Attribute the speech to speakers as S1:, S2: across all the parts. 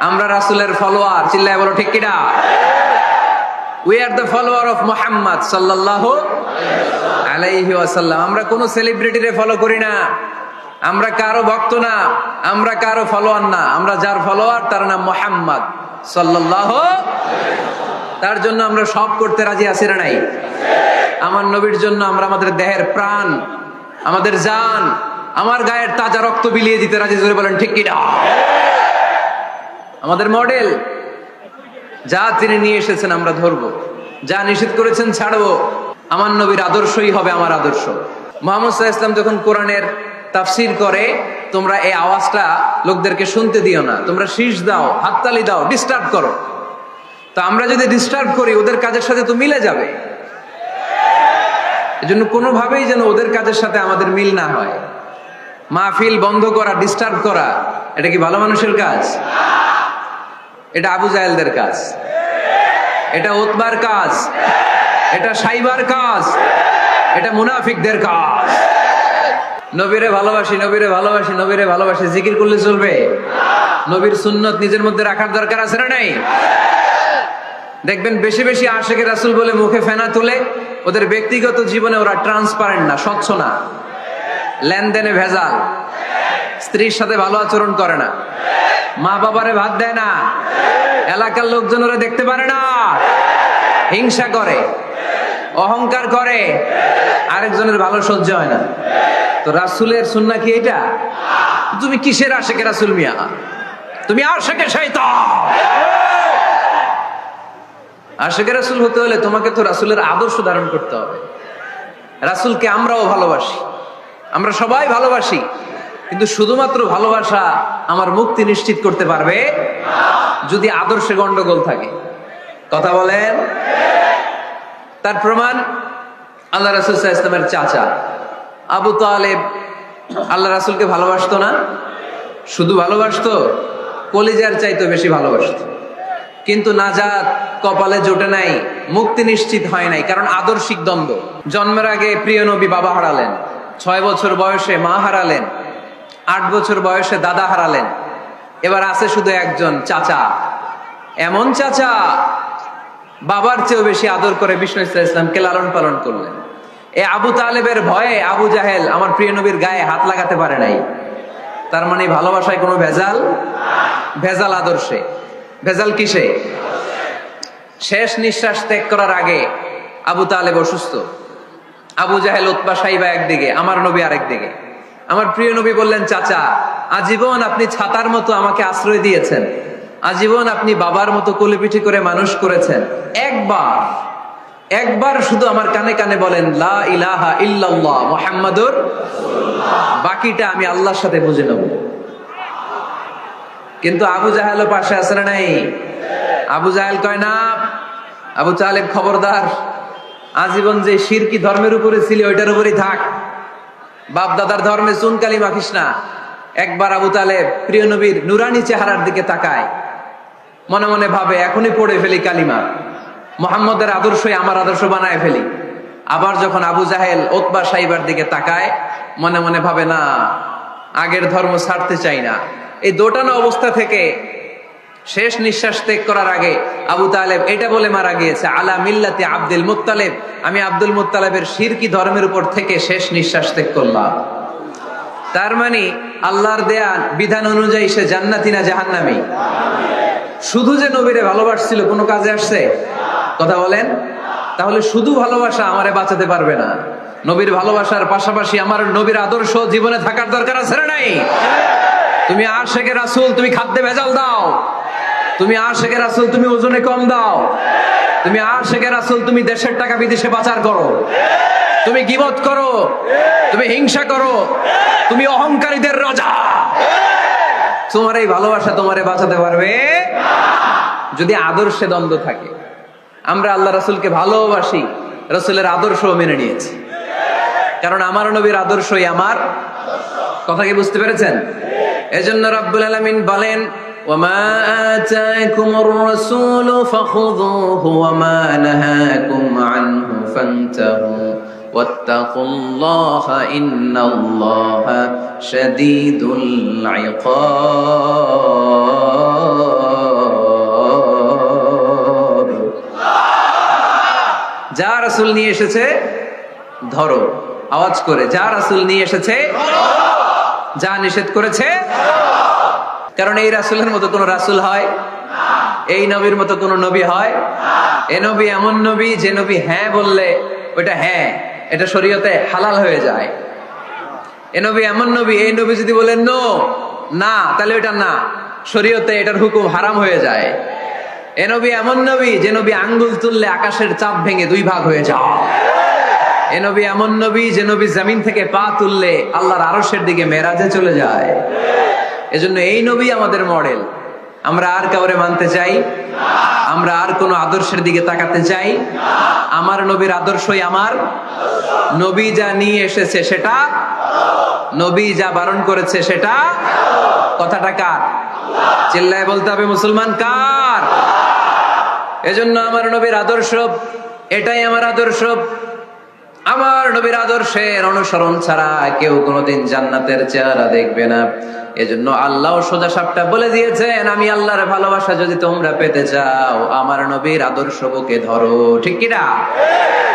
S1: আমরা রাসূলের ফলোয়ার, চিল্লায় বলো ঠিক কিনা? We are the follower of Muhammad sallallahu alayhi wasallam. আমরা কোন সেলিব্রিটিরে ফলো করি না, আমরা কারো ভক্ত না, আমরা কারো ফলোয়ার না। আমরা যার ফলোয়ার তার নাম মুহাম্মদ সাল্লাল্লাহু। তার জন্য আমরা সব করতে রাজি আছি না নাই? আমার নবীর জন্য আমরা আমাদের দেহের প্রাণ, আমাদের জান, আমার গায়ের তাজা রক্ত বিলিয়ে দিতে রাজি। জোরে বলেন ঠিক কিনা? আমাদের মডেল, যা তিনি নিয়ে এসেছেন আমরা ধরবো, যা নিষেধ করেছেন ছাড়বো। আমার নবীর আদর্শই হবে আমার আদর্শ। মুহাম্মদ সাল্লাল্লাহু আলাইহি ওয়াসাল্লাম যখন কোরআনের তাফসীর করে, তোমরা এই আওয়াজটা লোকদেরকে শুনতে দিও না, তোমরা শীষ দাও, হাততালি দাও, ডিস্টার্ব করো। তো আমরা যদি ডিস্টার্ব করি, ওদের কাজের সাথে তো মিলে যাবে। এজন্য কোনোভাবেই যেন ওদের কাজের সাথে আমাদের মিল না হয়। মাহফিল বন্ধ করা, ডিস্টার্ব করা, এটা কি ভালো মানুষের কাজ? এটা আবু জাহেলদের কাজ, এটা উতবার কাজ, এটা সাইবার কাজ, এটা মুনাফিকদের কাজ। নবীরে ভালোবাসি, নবীরে ভালোবাসি, নবীরে ভালোবাসি, জিকির করলে চলবে? নবীর সুন্নত নিজের মধ্যে রাখার দরকার আছে না নাই? দেখবেন বেশি বেশি আশিকে রাসূল বলে মুখে ফেনা তুলে, ওদের ব্যক্তিগত জীবনে ওরা ট্রান্সপারেন্ট না, স্বচ্ছ না, লেনদেনে ভেজাল, স্ত্রীর সাথে ভালো আচরণ করে না, মা বাবারে ভাত দেয় না, এলাকার লোকজন ওরা দেখতে পারে না, হিংসা করে, অহংকার করে, আরেকজনের ভালো সহ্য হয় না। তো রাসূলের সুন্নাহ কি এটা? তুমি কিসের আশিকে রাসূল মিয়া? তুমি আশিকে শয়তান। আশিকে রাসূল হতে হলে তোমাকে তো রাসূলের আদর্শ ধারণ করতে হবে। রাসূলকে আমরাও ভালোবাসি, আমরা সবাই ভালোবাসি, কিন্তু শুধুমাত্র ভালোবাসা আমার মুক্তি নিশ্চিত করতে পারবে যদি আদর্শে গন্ডগোল থাকে। কথা বলেন? তার প্রমাণ আল্লাহ রাসূল সাল্লাল্লাহু আলাইহি ওয়াসাল্লামের চাচা আবু তালেব আল্লাহ রাসূলকে ভালোবাসতো না? শুধু ভালোবাসতো, কলিজার চাইতে বেশি ভালোবাসতো। কিন্তু নাজাত কপালে জোটে নাই, মুক্তি নিশ্চিত হয় নাই, কারণ আদর্শিক দ্বন্দ্ব। জন্মের আগে প্রিয় নবী বাবা হারালেন, 6 বছর বয়সে মা হারালেন, 8 বছর বয়সে দাদা হারালেন, এবার আছে শুধু একজন চাচা। এমন চাচা বাবার চেয়েও বেশি আদর করে বিষ্ণু সাল্লাল্লাহু আলাইহি ওয়াসাল্লামকে লালন পালন করলেন। এই আবু তালেবের ভয়ে আবু জাহেল আমার প্রিয় নবীর গায়ে হাত লাগাতে পারে নাই। তার মানে ভালোবাসায় কোনো ভেজাল? ভেজাল আদর্শে। ভেজাল কিসে? শেষ নিঃশ্বাস ত্যাগ করার আগে আবু তালেব অসুস্থ, আবু জাহেল, উতবা, সাইবা একদিকে, আমার নবী আরেক দিকে। আমার প্রিয় নবী বললেন, চাচা আজীবন আপনি ছাতার মতো আমাকে আশ্রয় দিয়েছেন, আজীবন আপনি বাবার মতো কোলেপিঠি করে মানুষ করেছেন, একবার শুধু আমার কানে কানে বলেন লা ইলাহা ইল্লাল্লাহ মুহাম্মাদুর রাসূলুল্লাহ, বাকিটা আমি আল্লাহর সাথে বুঝে নেব। কিন্তু আবু জাহেলও পাশে আছে না নাই? আবু জাহেল কয় না, আবু তালেব খবরদার, আজীবন যে শিরকি ধর্মের উপরে ছিল ওইটার উপরেই থাক, বাপ দাদার ধর্মে চুনকালি মাখিস না। একবার আবু তালেব প্রিয় নবীর নুরানি চেহারার দিকে তাকায়, মনে মনে ভাবে এখনই পড়ে ফেলি কালিমা, মুহাম্মদের আদর্শই আমার আদর্শ বানায় ফেলি। আবার যখন আবু জাহেল উতবা সাইবার দিকে তাকায়, মনে মনে ভাবে না, আগের ধর্ম ছাড়তে চাই না। এই দোটানা অবস্থা থেকে শেষ নিঃশ্বাস ত্যাগ করার আগে আবু তালেব এটা বলে মারা গিয়েছে, আলা মিল্লাতি আব্দুল মুত্তালিব, আমি আব্দুল মুত্তালিবের শিরকি ধর্মের উপর থেকে শেষ নিঃশ্বাস ত্যাগ করলাম। তার মানে আল্লাহর দেয়া বিধান অনুযায়ী সে জান্নাতি না জাহান্নামী? শুধু যে নবীরে ভালোবাসছিল কোনো কাজে আসছে? কথা বলেন? তাহলে শুধু ভালোবাসা আমারে বাঁচাতে পারবে না। নবীর ভালোবাসার পাশাপাশি আমার নবীর আদর্শ জীবনে থাকার দরকার আছে না নাই? তুমি আশিকে রাসূল, তুমি খাদ্যে ভেজাল দাও, তুমি আশিকে রাসূল, তুমি ওজনে কম দাও, তুমি আশিকে রাসূল, তুমি দেশের টাকা বিদেশে পাচার করো, তুমি গীবত করো, তুমি হিংসা করো, তুমি অহংকারীদের রাজা, তোমার এই ভালোবাসা তোমারে বাঁচাতে পারবে যদি আদর্শে দ্বন্দ্ব থাকে। আমরা আল্লাহ রাসূলকে ভালোবাসি, রাসূলের আদর্শও মেনে নিয়েছি, কারণ আমার নবীর আদর্শই আমার কথা। কি বুঝতে পেরেছেন? এজন্য রাব্বুল আলামিন বলেন, ওয়ামা আতাকুমুর রাসূলু ফাখুযুহু ওয়ামা নাহাকুম আনহু ফান্তাহু ওয়াত্তাকুল্লাহা ইন্নাল্লাহা শাদীদুল ইকাব। রাসূল নিয়ে এসেছে ধরো, আওয়াজ করে, যা রাসূল নিয়ে এসেছে, যা নিষেধ করেছে। কারণ এই রাসূলের মতো কোন রাসূল হয়? এই নবীর মতো কোন নবী হয়? এ নবী এমন নবী যে নবী হ্যাঁ বললে ওইটা হ্যাঁ, এটা শরীয়তে হালাল হয়ে যায়। এ নবী এমন নবী, এই নবী যদি বলেন নো, না, তাহলে ওইটা না, শরীয়তে এটার হুকুম হারাম হয়ে যায়। এ নবী এমন নবী যে নবী আঙ্গুল তুললে আকাশের চাপ ভেঙে 2 ভাগ হয়ে যায়। এ নবী এমন নবী যে নবী জমিন থেকে পা তুললে আল্লাহর আরশের দিকে মেরাজে চলে যায়। এজন্য এই নবী আমাদের মডেল। আমরা আর কাউরে মানতে চাই? আমরা আর কোন আদর্শের দিকে তাকাতে চাই? আমার নবীর আদর্শই আমার। নবী যা নিয়ে এসেছে সেটা, নবী যা বারণ করেছে সেটা। কথাটা কার? চিল্লায় বলতে হবে মুসলমান কার? এজন্য আমার নবীর আদর্শ, এটাই আমার আদর্শ। আমার নবীর আদর্শের অনুসরণ ছাড়া কেউ কোনোদিন জান্নাতের চেহারা দেখবে না। এজন্য আল্লাহ সোজা সাপটা বলে দিয়েছেন, আমি আল্লাহর ভালোবাসা যদি তোমরা পেতে চাও আমার নবীর আদর্শ বুকে ধরো। ঠিক কিনা?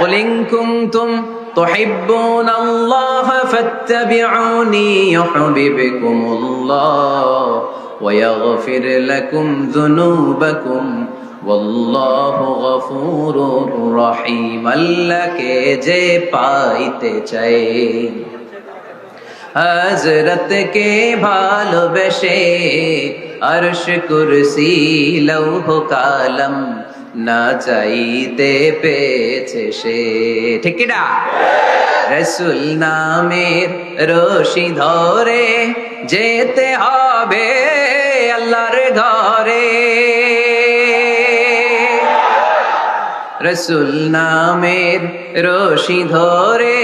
S1: কুল ইন কুনতুম তুহিব্বুনাল্লাহ ফাত্তাবিউনি ইউহিব্বুকুমুল্লাহ ওয়া ইয়াগফির লাকুম যুনুবাকুম ওয়াল্লাহু গফুরুর রহিম। আল্লাহকে যে পাইতে চায়, হযরতকে ভালোবেসে আরশ কুরসি লৌহ কালাম না চাইতে পেয়েছে সে। ঠিক কি না? রাসূল নামের রশি ধরে যেতে হবে আল্লাহর ঘরে। রাসূল নামের রশি ধরে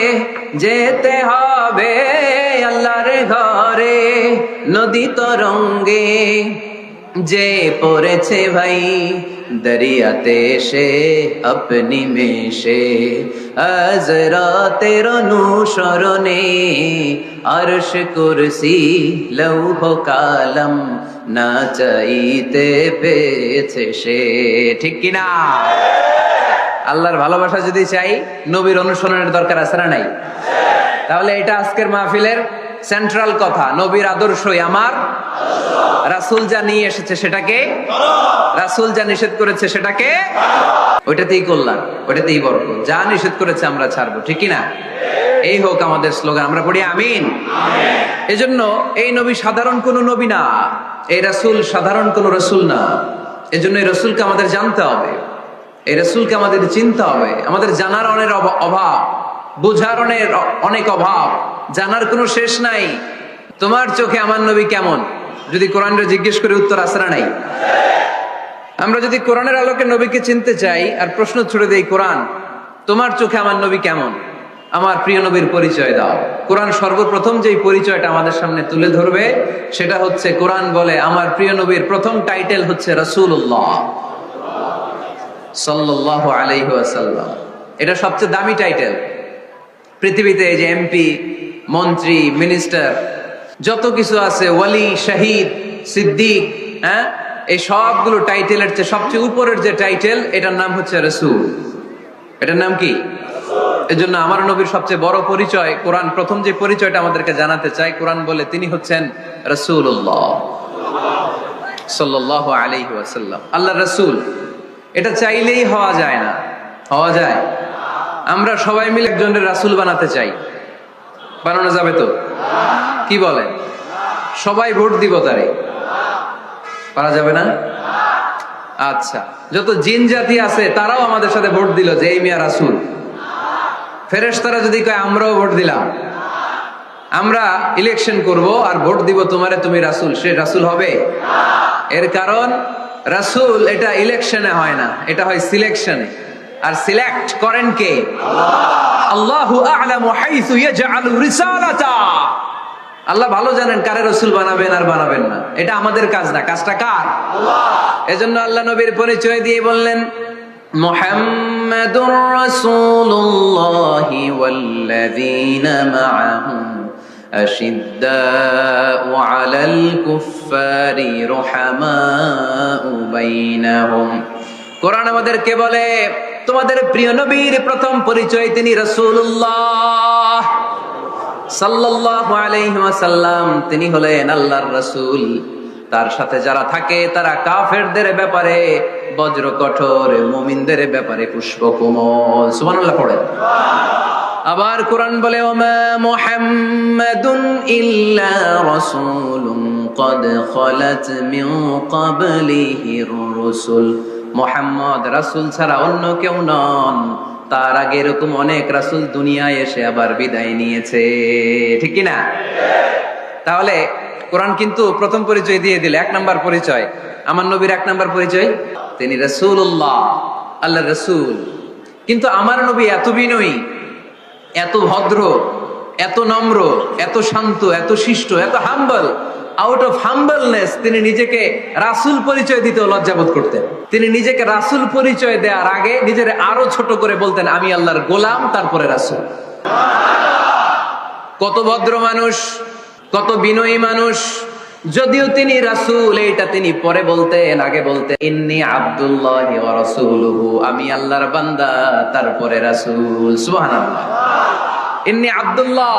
S1: যেতে হবে আল্লাহর ঘরে। নদী তরঙ্গে যে পড়েছে ভাই দরিয়াতে সে আপনি মেশে, হযরতের অনুসরণে আরশ কুরসি লৌহ কালাম না চাইতে পেয়েছে সে। ঠিক কিনা? আল্লাহর ভালোবাসা যদি চাই নবীর অনুসরণের দরকার আছে না নাই? তাহলে এটা আজকের মাহফিলের সেন্ট্রাল কথা, নবীর আদর্শই আমার। রাসূল যা নিয়ে এসেছে সেটাকে, রাসূল যা নিষেধ করেছে সেটাকে, ওইটাতেই কল্যাণ, ওইটাতেই বরকত। যা নিষেধ করেছে আমরা ছাড়বো। ঠিক কি না? এই হোক আমাদের স্লোগান। আমরা পড়ি আমিন। এজন্য এই নবী সাধারণ কোন নবী না, এই রাসূল সাধারণ কোন রাসূল না। এজন্য এই রাসূলকে আমাদের জানতে হবে, এই রাসূলকে আমাদের চিনতে হবে। আমাদের জানার অনেক অভাব, বুঝার অনেক অভাব, জানার কোনো শেষ নাই। তোমার চোখে আমার নবী কেমন যদি কোরআনরে জিজ্ঞেস করে উত্তর আছে না নাই? আমরা যদি কোরআনের আলোকে নবীকে চিনতে চাই আর প্রশ্ন ছুড়ে দেই, কোরআন তোমার চোখে আমার নবী কেমন, আমার প্রিয় নবীর পরিচয় দাও। কোরআন সর্বপ্রথম যেই পরিচয়টা আমাদের সামনে তুলে ধরবে সেটা হচ্ছে, কোরআন বলে আমার প্রিয় নবীর প্রথম টাইটেল হচ্ছে রাসূলুল্লাহ সাল্লাল্লাহু আলাইহি ওয়াসাল্লাম। এটা সবচেয়ে দামি টাইটেল পৃথিবীতে। এই যে এমপি, মন্ত্রী, মিনিস্টার, যত কিছু আছে, ওয়ালি, শহীদ, সিদ্দিক, হ্যাঁ, এই সবগুলো টাইটেলের চেয়ে সবচেয়ে উপরের যে টাইটেল এটার নাম হচ্ছে রাসূল। এটার নাম কি? এজন্য আমার নবীর সবচেয়ে বড় পরিচয়, কোরআন প্রথম যে পরিচয়টা আমাদেরকে জানাতে চায়, কোরআন বলে তিনি হচ্ছেন রাসূলুল্লাহ সাল্লাল্লাহু আলাইহি ওয়াসাল্লাম, আল্লাহর রাসূল। এটা চাইলেই হওয়া যায় না। হওয়া যায়? আমরা সবাই মিলে একজনের রাসূল বানাতে চাই, বানানো যাবে তো? কি বলেন? সবাই ভোট দিব তারে, পারা যাবে না? আচ্ছা, যত জিন জাতি আছে তারাও আমাদের সাথে ভোট দিল যে এই মিয়া রাসূল। ফেরেশতারা যদি কয় আমরাও ভোট দিলাম, আমরা ইলেকশন করব আর ভোট দিব তোমারে, তুমি রাসূল, সে রাসূল হবে? এর কারণ রাসূল এটা ইলেকশনে হয় না, এটা হয় সিলেকশনে। আর সিলেক্ট করেন কে? আল্লাহু আ'লামু হাইসু ইয়াজআলু রিসালাতা। আল্লাহ ভালো জানেন কারে রাসূল বানাবেন আর বানাবেন না। এটা আমাদের কাজ না, কাজটা কার? আল্লাহ। এজন্য আল্লাহ নবীর পরিচয় দিয়ে বললেন, মুহাম্মাদুর রাসূলুল্লাহি ওয়াল্লাযীনা মা'আহু আশিদ্দাউ আলাল কুফফারি রুহামাউ বাইনাহুম। কোরআন আমাদেরকে বলে তোমাদের প্রিয় নবীর প্রথম পরিচয় তিনি রাসূলুল্লাহ সাল্লাল্লাহু আলাইহি ওয়াসাল্লাম। তিনি হলেন আল্লাহর রাসূল। তার সাথে যারা থাকে তারা কাফেরদের ব্যাপারে বজ্র কঠোর, মুমিনদের ব্যাপারে পুষ্পকোমল। সুবহানাল্লাহ পড়েন। আবার কোরআন বলে ওমা মুহাম্মাদুন ইল্লা রাসূলুন ক্বাদ খালাত মিন ক্বাবলিহির রাসূল। মুহাম্মদ রাসূল ছাড়া অন্য কেউ নন, তার আগে এরকম অনেক রাসূল দুনিয়ায় এসে আবার বিদায় নিয়েছে, ঠিক কি না? তাহলে কোরআন কিন্তু প্রথম পরিচয় দিয়ে দিল, এক নাম্বার পরিচয় আমার নবীর, এক নাম্বার পরিচয় তিনি রাসূলুল্লাহ, আল্লাহর রাসূল। কিন্তু আমার নবী এত বিনয়ী, এত ভদ্র, এত নম্র, এত শান্ত, এত শিষ্ট, এত হাম্বল। আউট অফ হাম্বলনেস তিনি নিজেকে রাসূল পরিচয় দিতে লজ্জাবোধ করতেন। তিনি নিজেকে রাসূল পরিচয় দেওয়ার আগে নিজের আরো ছোট করে বলতেন আমি আল্লাহর গোলাম, তারপরে রাসূল। কত ভদ্র মানুষ, কত বিনয়ী মানুষ। যদিও তিনি রাসূল, এইটা তিনি পরে বলতেন, আগে বলতেন ইন্নী আব্দুল্লাহি ওয়া রাসূলুহু, আমি আল্লাহর বান্দা তারপরে রাসূল। সুবহানাল্লাহ। ইন্নী আব্দুল্লাহ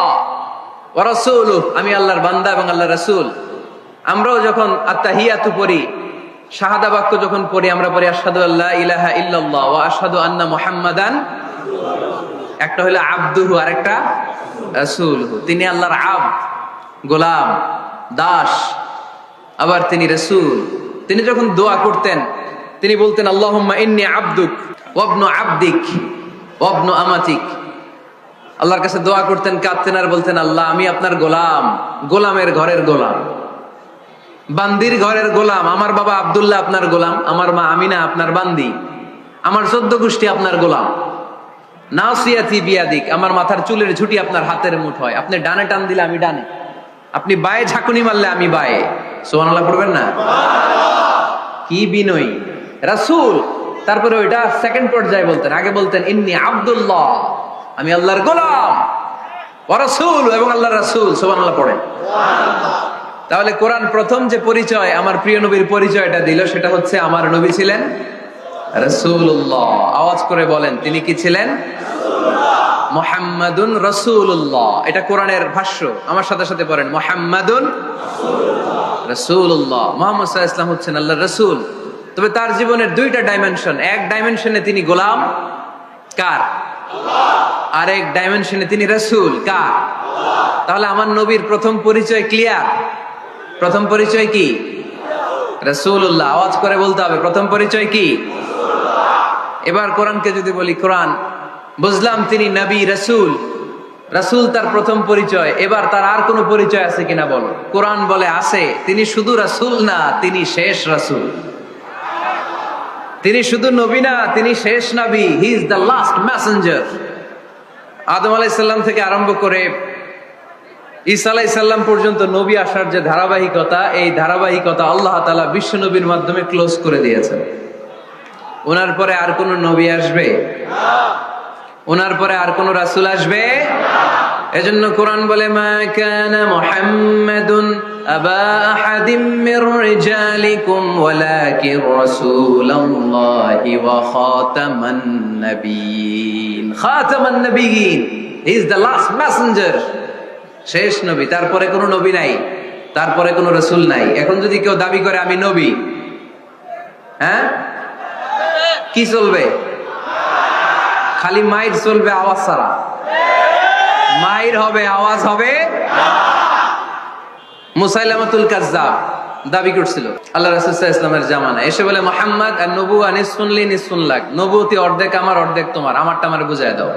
S1: ওয়া রাসূলুহু, আমি আল্লাহর বান্দা এবং আল্লাহর রাসূল। আমরাও যখন আত্তাহিয়াতু পড়ি, শাহাদা বাক্য যখন পড়ি, আমরা পড়ি আশহাদু আল্লা ইলাহা ইল্লাল্লাহ ওয়া আশহাদু আন্না মুহাম্মাদান। একটা হলো আব্দুহু আর একটা রাসূলুহু। তিনি আল্লাহর আব্দ, গোলাম, দাস, আবার তিনি রাসূল। তিনি যখন দোয়া করতেন তিনি বলতেন আল্লাহুম্মা ইন্নী আবদুক ওয়া ইবনু আবদিক ওয়া ইবনু আমাতিক। আল্লাহর কাছে দোয়া করতেন, কাঁদতেন আর বলতেন আল্লাহ আমি আপনার গোলাম, গোলামের ঘরের গোলাম, বান্দির ঘরের গোলাম। আমার বাবা আব্দুল্লাহ আপনার গোলাম, আমার মা আমিনা আপনার বান্দি, আমার 14 গোষ্ঠী আপনার গোলাম। নাসিয়াতি বিয়াদিক, আমার মাথার চুলের ঝুঁটি আপনার হাতের মুঠোয়, আপনি ডানে টান দিলে আমি ডানে, আপনি বায়ে ঝাঁকুনি মারলে আমি বায়ে। সুবহানাল্লাহ পড়বেন না? কি বিনয়ী রাসূল। তারপরে ওইটা সেকেন্ড পর্যায়ে বলতেন, আগে বলতেন ইন্নী আব্দুল্লাহ, আমি আল্লাহর গোলাম, ওয়া রাসূল, এবং আল্লাহর রাসূল। সুবহানাল্লাহ পড়েন। তাহলে কোরআন প্রথম যে পরিচয় আমার প্রিয় নবীর পরিচয়টা দিল, সেটা হচ্ছে আমার নবী ছিলেন রাসূলুল্লাহ। আওয়াজ করে বলেন তিনি কি ছিলেন? মুহাম্মাদুন রাসূলুল্লাহ। এটা কোরআনের ভাষ্য, আমার সাথে সাথে পড়েন মুহাম্মাদুন রাসূলুল্লাহ। মুহাম্মদ সাল্লাল্লাহু আলাইহি ওয়াসাল্লাম হচ্ছেন আল্লাহর রাসূল। তবে তার জীবনের দুইটা ডাইমেনশন, এক ডাইমেনশনে তিনি গোলাম, কার? আল্লাহ। আর এক ডাইমেনশনে তিনি রাসূল, কার? আল্লাহ। তাহলে আমার নবীর প্রথম পরিচয় ক্লিয়ার। প্রথম পরিচয় কি? রাসূলুল্লাহ। আওয়াজ করে বলতে হবে প্রথম পরিচয় কি? রাসূলুল্লাহ। এবার কোরআনকে যদি বলি, কোরআন বুঝলাম তিনি নবী, রাসূল, রাসূল তার প্রথম পরিচয়। এবার তার আর কোনো পরিচয় আছে কিনা বলো? কোরআন বলে আছে। তিনি শুধু রাসূল না, তিনি শেষ রাসূল। তিনি শুধু নবী না, তিনি শেষ নবী। He is the last messenger. আদম আলাইহিস সালাম থেকে আরম্ভ করে ঈসা আলাইহিস সালাম পর্যন্ত নবী আসার যে ধারাবাহিকতা, এই ধারাবাহিকতা আল্লাহ তাআলা বিশ্ব নবীর মাধ্যমে ক্লোজ করে দিয়েছেন। ওনার পরে আর কোন নবী আসবে না, ওনার পরে আর কোন রাসূল আসবে না। এজন্য কোরআন বলে মা কানা মুহাম্মাদুন আবা আহাদিম মির রিজালিকুম ওয়ালাকিন রাসূলুল্লাহি ওয়া খাতামান নাবিয়িন। খাতামান নাবিয়িন, he is the last messenger, শেষ নবী। তারপরে কোনো নবী নাই, তারপরে কোনো রাসূল নাই। এখন যদি কেউ দাবি করে আমি নবী, হ্যাঁ কি চলবে? খালি মাইর চলবে, আওয়াজ ছাড়া। মাইর হবে, আওয়াজ হবে। মুসাইলামাতুল কাজ্জাব দাবি করছিল আল্লাহ রাসূল সাল্লাল্লাহু আলাইহি ওয়াসাল্লামের জামানায়, এসে বলে মুহাম্মদ আর নবুয়া নিসফুন লি নিসফুন লাক, নবুয়তি অর্ধেক আমার অর্ধেক তোমার, আমারটা আমারে বুঝায় দাও।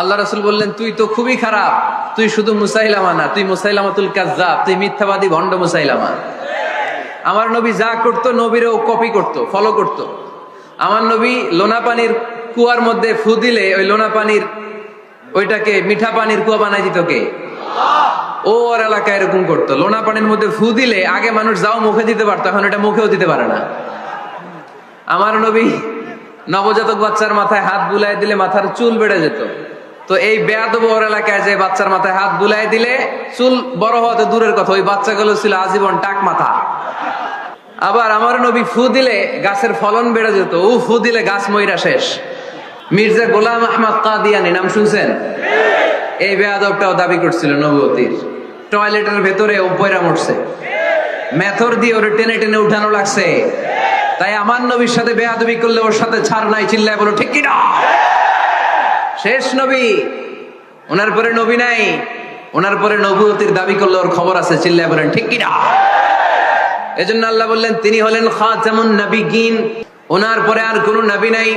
S1: আল্লাহ রাসূল বললেন তুই তো খুবই খারাপ, তুই শুধু মুসাইলামা না, তুই মুসাইলামাতুল কাজ্জাব, তুই মিথ্যাবাদী ভণ্ড মুসাইলামা। আমার নবী যা করতো নবীরও কপি করতো, ফলো করতো। আমার নবী লোনা পানির কুয়ার মধ্যে ফু দিলে ওই লোনা পানির ওইটাকে মিঠা পানির কুয়া বানাই দিত কে? ও ওর এলাকায় এরকম করতো। লোনা পানির মধ্যে ফু দিলে আগে মানুষ যাও মুখে দিতে পারতো, এখন এটা মুখেও দিতে পারে না। আমার নবী নবজাতক বাচ্চার মাথায় হাত বুলাই দিলে মাথার চুল বেড়ে যেত। তো এই বেয়াদব ওর এলাকায় যে বাচ্চার মাথায় হাত বুলাই দিলে চুল বড় হওয়া তো দূরের কথা, ওই বাচ্চাগুলো ছিল আজীবন টাক মাথা। আবার আমার নবী ফু দিলে গাছের ফলন বেড়ে যেত, ও ফু দিলে গাছ মইরা শেষ। মির্জা গোলাম আহমদ কাদিয়ানি নাম শুনছেন? এই বেয়াদবটাও দাবি করছিল নবুয়তির। টয়লেটের ভেতরে ও পয়রা মরছে, মেথর দিয়ে ওরে টেনে টেনে উঠানো লাগছে। তাই আমার নবীর সাথে বেয়াদবি করলে ওর সাথে ছাড় নাই, চিল্লায় বলো ঠিক কিনা? শেষ নবী, ওনার পরে নবী নাই, ওনার পরে নবুয়তির দাবি করলে ওর খবর আছে, চিল্লায় বলেন ঠিক কিনা? এজন্য আল্লাহ বললেন তিনি হলেন খাতামুন নবিয়্যিন, ওনার পরে আর কোন নবী নাই।